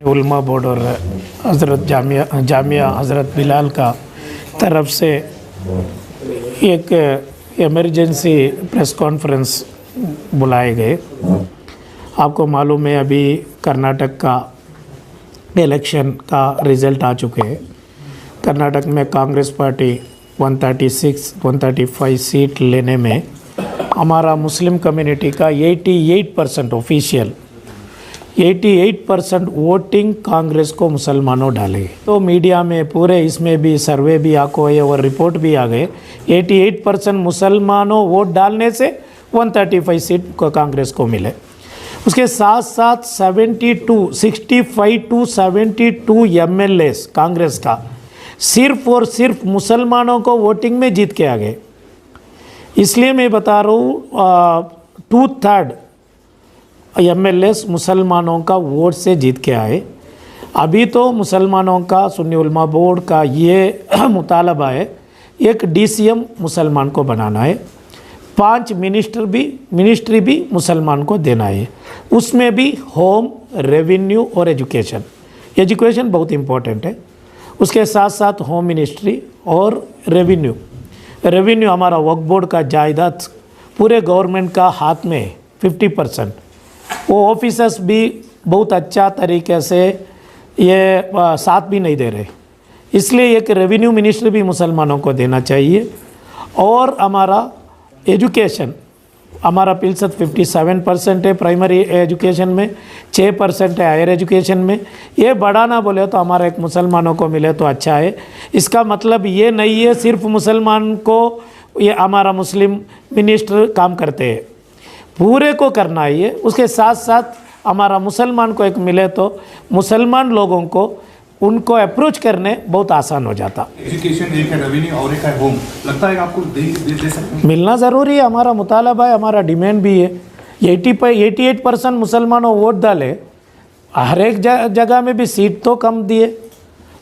उलमा बोर्ड और हज़रत जामिया हज़रत बिलाल का तरफ से एक इमरजेंसी प्रेस कॉन्फ्रेंस बुलाए गए। आपको मालूम है अभी कर्नाटक का इलेक्शन का रिज़ल्ट आ चुके हैं। कर्नाटक में कांग्रेस पार्टी 135 सीट लेने में हमारा मुस्लिम कम्युनिटी का 88% ऑफिशियल 88% वोटिंग कांग्रेस को मुसलमानों डाले। तो मीडिया में पूरे इसमें भी सर्वे भी आको है और रिपोर्ट भी आ गए। 88% मुसलमानों वोट डालने से 135 सीट को कांग्रेस को मिले। उसके साथ साथ 65 to 72 MLAs कांग्रेस का सिर्फ और सिर्फ मुसलमानों को वोटिंग में जीत के आ गए। इसलिए मैं बता रहा हूँ 2/3 MLAs मुसलमानों का वोट से जीत के आए। अभी तो मुसलमानों का सुन्नी उलमा बोर्ड का ये मुतालबा है, एक DCM मुसलमान को बनाना है, 5 मिनिस्ट्री भी मुसलमान को देना है। उसमें भी होम, रेवेन्यू और एजुकेशन बहुत इम्पोर्टेंट है। उसके साथ साथ होम मिनिस्ट्री और रेवेन्यू हमारा वक्फ बोर्ड का जायदाद पूरे गवर्नमेंट का हाथ में है 50%। वो ऑफिसर्स भी बहुत अच्छा तरीके से ये साथ भी नहीं दे रहे, इसलिए एक रेवेन्यू मिनिस्ट्री भी मुसलमानों को देना चाहिए। और हमारा एजुकेशन हमारा फ़ीसद 57% है प्राइमरी एजुकेशन में, 6% है हायर एजुकेशन में। ये बढ़ाना बोले तो हमारा एक मुसलमानों को मिले तो अच्छा है। इसका मतलब ये नहीं है सिर्फ मुसलमान को ये हमारा मुस्लिम मिनिस्टर काम करते हैं, पूरे को करना ही है। उसके साथ साथ हमारा मुसलमान को एक मिले तो मुसलमान लोगों को उनको अप्रोच करने बहुत आसान हो जाता। एजुकेशन एक है, रेवेन्यू और एक है होम, लगता है आपको दे सकते हैं? मिलना ज़रूरी है, हमारा मुतालबा है, हमारा डिमांड भी है। 88% मुसलमानों वोट डाले, हर एक जगह में भी सीट तो कम दिए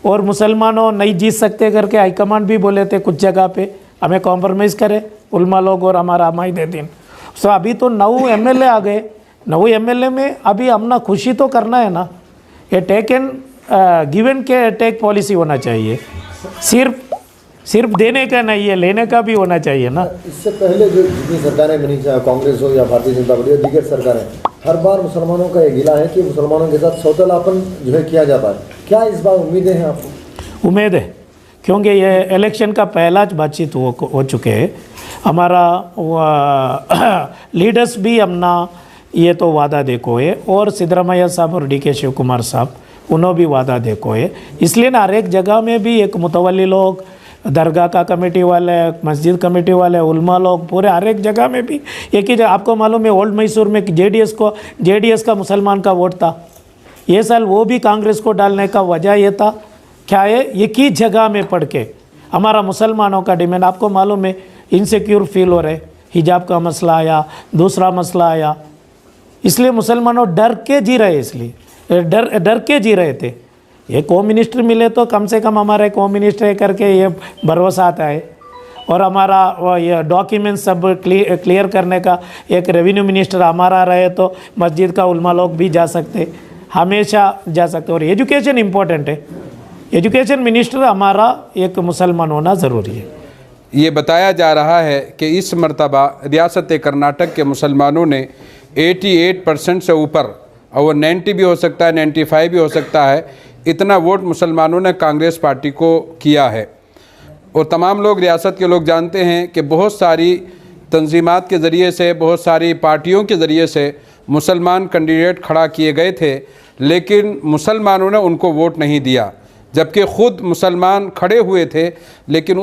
और मुसलमानों नहीं जीत सकते करके हाईकमांड भी बोले थे कुछ जगह पे हमें कॉम्प्रोमाइज़ करे उलमा लोग और हमारा हमायदीन। सो अभी तो 9 MLA आ गए। 9 MLA में अभी हमने खुशी तो करना है ना, ये टेक एंड गिवन के टेक पॉलिसी होना चाहिए, सिर्फ देने का नहीं है, लेने का भी होना चाहिए ना। इससे पहले जो जितनी सरकारें बनी, चाहे कांग्रेस हो या भारतीय जनता पार्टी या दीगर सरकारें, हर बार मुसलमानों का ये गिला है कि मुसलमानों के साथ सौतेलापन जो है किया जाता है। क्या इस बार उम्मीदें हैं आपको? उम्मीद है, क्योंकि ये इलेक्शन का पहला बातचीत हो चुके हैं। हमारा लीडर्स भी हमना ये तो वादा देखो है और सिद्धरामैया साहब और DK शिव कुमार साहब उन्होंने भी वादा देखो है। इसलिए ना हर एक जगह में भी एक मुतवल्ली लोग, दरगाह का कमेटी वाले, मस्जिद कमेटी वाले, उलमा लोग, पूरे हर एक जगह में भी एक ही। आपको मालूम है ओल्ड मैसूर में JDS का मुसलमान का वोट था, ये साल वो भी कांग्रेस को डालने का वजह ये था क्या है, एक ही जगह में पढ़ के हमारा मुसलमानों का डिमांड आपको मालूम है इनसिक्योर फील हो रहे, हिजाब का मसला आया, दूसरा मसला आया, इसलिए मुसलमानों डर के जी रहे, इसलिए डर के जी रहे थे। ये होम मिनिस्टर मिले तो कम से कम हमारा एक होम मिनिस्टर करके ये भरोसा आता है और हमारा ये डॉक्यूमेंट सब क्लियर करने का एक रेवेन्यू मिनिस्टर हमारा रहे तो मस्जिद का उलमा लोग भी जा सकते, हमेशा जा सकते। और एजुकेशन इम्पोर्टेंट है, एजुकेशन मिनिस्टर हमारा एक मुसलमान होना ज़रूरी है। ये बताया जा रहा है कि इस मर्तबा रियासत कर्नाटक के मुसलमानों ने 88% से ऊपर, और 90 भी हो सकता है, 95 भी हो सकता है, इतना वोट मुसलमानों ने कांग्रेस पार्टी को किया है। और तमाम लोग, रियासत के लोग जानते हैं कि बहुत सारी तंजीमात के ज़रिए से, बहुत सारी पार्टियों के ज़रिए से मुसलमान कैंडिडेट खड़ा किए गए थे, लेकिन मुसलमानों ने उनको वोट नहीं दिया, जबकि ख़ुद मुसलमान खड़े हुए थे। लेकिन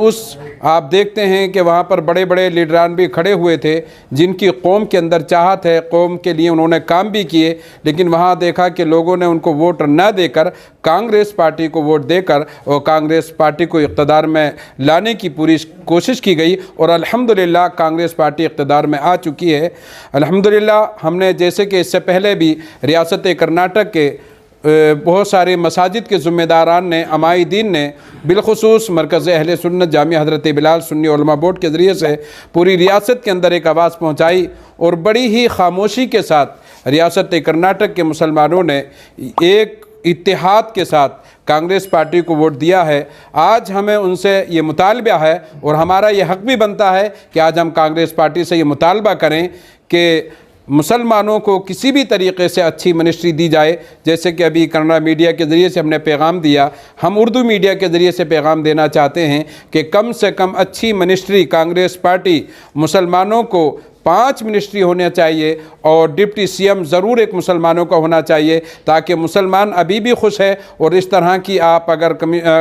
आप देखते हैं कि वहाँ पर बड़े बड़े लीडरान भी खड़े हुए थे जिनकी कौम के अंदर चाहत है, कौम के लिए उन्होंने काम भी किए, लेकिन वहाँ देखा कि लोगों ने उनको वोट न देकर कांग्रेस पार्टी को वोट देकर और कांग्रेस पार्टी को इक़्तिदार में लाने की पूरी कोशिश की गई। और अल्हम्दुलिल्लाह कांग्रेस पार्टी इक़्तिदार में आ चुकी है। अल्हम्दुलिल्लाह हमने, जैसे कि इससे पहले भी रियासत कर्नाटक के बहुत सारे मसाजिद के ज़िम्मेदारान ने, अमायदीन ने, बिलखुसूस मरकज़ अहले सुन्नत जामिया हज़रत बिलाल सुन्नी उलमा बोर्ड के ज़रिए से पूरी रियासत के अंदर एक आवाज़ पहुँचाई और बड़ी ही खामोशी के साथ रियासत कर्नाटक के मुसलमानों ने एक इत्तेहाद के साथ कांग्रेस पार्टी को वोट दिया है। आज हमें उनसे ये मुतालबा है और हमारा ये हक भी बनता है कि आज हम कांग्रेस पार्टी से ये मुतालबा करें कि मुसलमानों को किसी भी तरीके से अच्छी मिनिस्ट्री दी जाए। जैसे कि अभी कन्नड़ा मीडिया के ज़रिए से हमने पैगाम दिया, हम उर्दू मीडिया के ज़रिए से पैगाम देना चाहते हैं कि कम से कम अच्छी मिनिस्ट्री कांग्रेस पार्टी मुसलमानों को 5 मिनिस्ट्री होना चाहिए और डिप्टी सीएम ज़रूर एक मुसलमानों का होना चाहिए, ताकि मुसलमान अभी भी खुश है। और इस तरह की आप अगर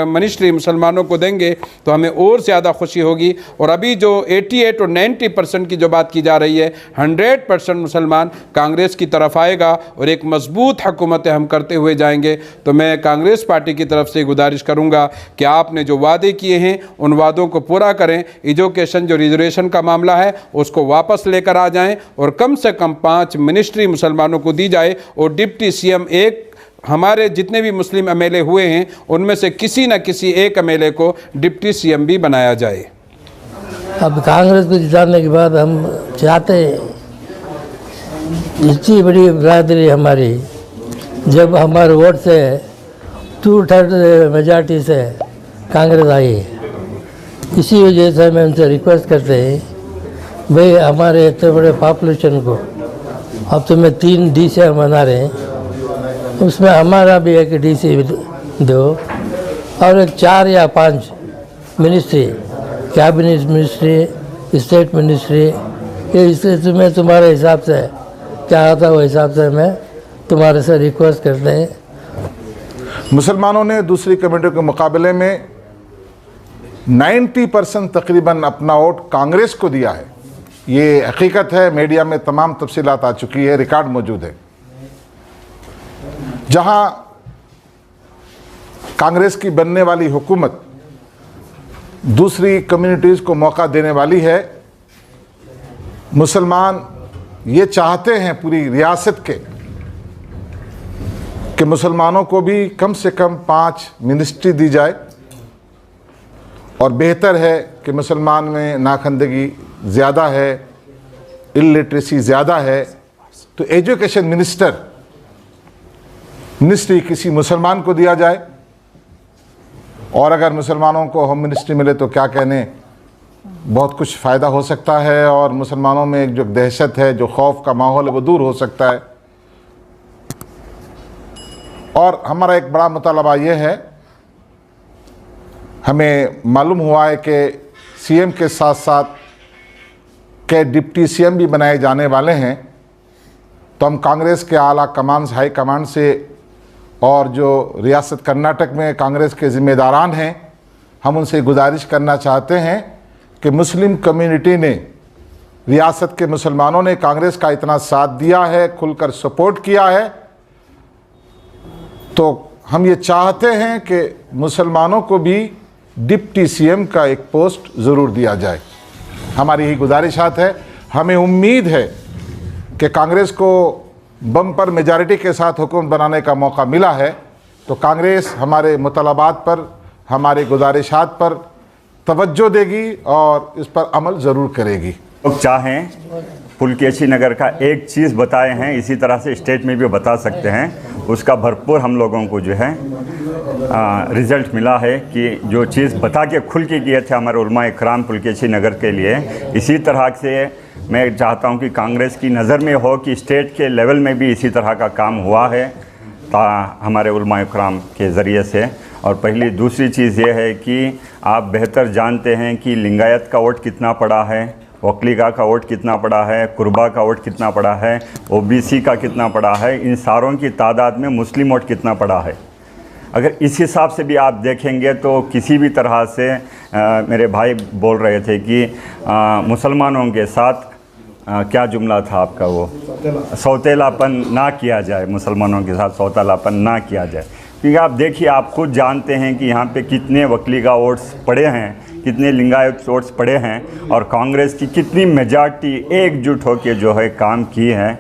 मिनिस्ट्री मुसलमानों को देंगे तो हमें और ज़्यादा खुशी होगी। और अभी जो 88 और 90% की जो बात की जा रही है, 100% मुसलमान कांग्रेस की तरफ आएगा और एक मजबूत हुकूमतें हम करते हुए जाएंगे। तो मैं कांग्रेस पार्टी की तरफ से गुजारिश करूँगा कि आपने जो वादे किए हैं उन वादों को पूरा करें। एजुकेशन जो रिजर्वेशन का मामला है उसको वापस लेकर आ जाएं और कम से कम 5 मिनिस्ट्री मुसलमानों को दी जाए और डिप्टी सीएम एक हमारे जितने भी मुस्लिम एमएलए हुए हैं उनमें से किसी न किसी एक एमएलए को डिप्टी सीएम भी बनाया जाए। अब कांग्रेस को जिताने के बाद हम चाहते हैं, इतनी बड़ी बरादरी हमारी, जब हमारे वोट से 2/3 मेजॉरिटी से कांग्रेस आई, इसी वजह से मैं उनसे रिक्वेस्ट करते हैं, भाई हमारे इतने बड़े पॉपुलेशन को अब तो मैं 3 डीसी बना रहे हैं, उसमें हमारा भी एक डीसी दो और एक 4 या 5 ministry, cabinet ministry, state ministry, ये इससे मैं तुम्हारे हिसाब से क्या आता है वो हिसाब से मैं तुम्हारे से रिक्वेस्ट करते हैं। मुसलमानों ने दूसरी कम्युनिटी के मुकाबले में 90% तकरीबन अपना वोट कांग्रेस को दिया है। ये हकीकत है, मीडिया में तमाम तफसीलात आ चुकी है, रिकॉर्ड मौजूद है। जहां कांग्रेस की बनने वाली हुकूमत दूसरी कम्युनिटीज़ को मौका देने वाली है, मुसलमान ये चाहते हैं पूरी रियासत के कि मुसलमानों को भी कम से कम 5 मिनिस्ट्री दी जाए। और बेहतर है कि मुसलमान में नाखंदगी ज़्यादा है, इलिटरेसी ज़्यादा है, तो एजुकेशन मिनिस्ट्री किसी मुसलमान को दिया जाए। और अगर मुसलमानों को होम मिनिस्ट्री मिले तो क्या कहने, बहुत कुछ फ़ायदा हो सकता है और मुसलमानों में एक जो दहशत है, जो खौफ का माहौल है, वो दूर हो सकता है। और हमारा एक बड़ा मुतालबा ये है, हमें मालूम हुआ है कि सीएम के साथ साथ के डिप्टी सीएम भी बनाए जाने वाले हैं। तो हम कांग्रेस के आला कमान, हाई कमांड से और जो रियासत कर्नाटक में कांग्रेस के ज़िम्मेदारान हैं, हम उनसे गुजारिश करना चाहते हैं कि मुस्लिम कम्युनिटी ने, रियासत के मुसलमानों ने कांग्रेस का इतना साथ दिया है, खुलकर सपोर्ट किया है, तो हम ये चाहते हैं कि मुसलमानों को भी डिप्टी सीएम का एक पोस्ट ज़रूर दिया जाए। हमारी यही गुजारिशात है। हमें उम्मीद है कि कांग्रेस को बम्पर मेजॉरिटी के साथ हुकूमत बनाने का मौका मिला है, तो कांग्रेस हमारे मुतालबात पर, हमारे गुजारिशात पर तवज्जो देगी और इस पर अमल ज़रूर करेगी। लोग चाहें पुलकेशी नगर का एक चीज़ बताए हैं, इसी तरह से स्टेट में भी बता सकते हैं, उसका भरपूर हम लोगों को जो है रिज़ल्ट मिला है कि जो चीज़ बता के खुल के किए थे हमारे उलमा इकराम पुलकेशी नगर के लिए, इसी तरह से मैं चाहता हूं कि कांग्रेस की नज़र में हो कि स्टेट के लेवल में भी इसी तरह का काम हुआ है हमारे उलमा इकराम के ज़रिए से। और पहली दूसरी चीज़ ये है कि आप बेहतर जानते हैं कि लिंगायत का वोट कितना पड़ा है, वकलीगा का वोट कितना पड़ा है, कुर्बा का वोट कितना पड़ा है, ओबीसी का कितना पड़ा है, इन सारों की तादाद में मुस्लिम वोट कितना पड़ा है। अगर इस हिसाब से भी आप देखेंगे तो किसी भी तरह से मेरे भाई बोल रहे थे कि मुसलमानों के साथ क्या जुमला था आपका, वो सौतेलापन ना किया जाए, मुसलमानों के साथ सौतेलापन ना किया जाए। क्योंकि आप देखिए, आप खुद जानते हैं कि यहाँ पे कितने वकलीगा वोट्स पड़े हैं, कितने लिंगायत वोट्स पड़े हैं और कांग्रेस की कितनी मेजॉरिटी एकजुट होकर जो है काम की है।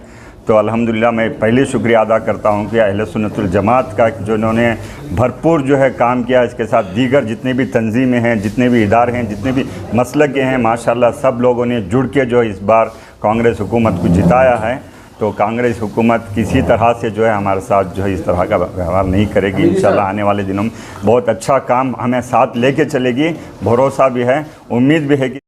तो अल्हम्दुलिल्लाह मैं पहले शुक्रिया अदा करता हूँ कि अहले सुन्नतुल जमात का जो इन्होंने भरपूर जो है काम किया। इसके साथ दीगर जितने भी तंजीमें हैं, जितने भी इदारे हैं, जितने भी मसलक के हैं, माशाल्लाह सब लोगों ने जुड़ के जो इस बार कांग्रेस हुकूमत को जिताया है। तो कांग्रेस हुकूमत किसी तरह से जो है हमारे साथ जो है इस तरह का व्यवहार नहीं करेगी। इंशाल्लाह आने वाले दिनों में बहुत अच्छा काम हमें साथ लेके चलेगी, भरोसा भी है, उम्मीद भी है कि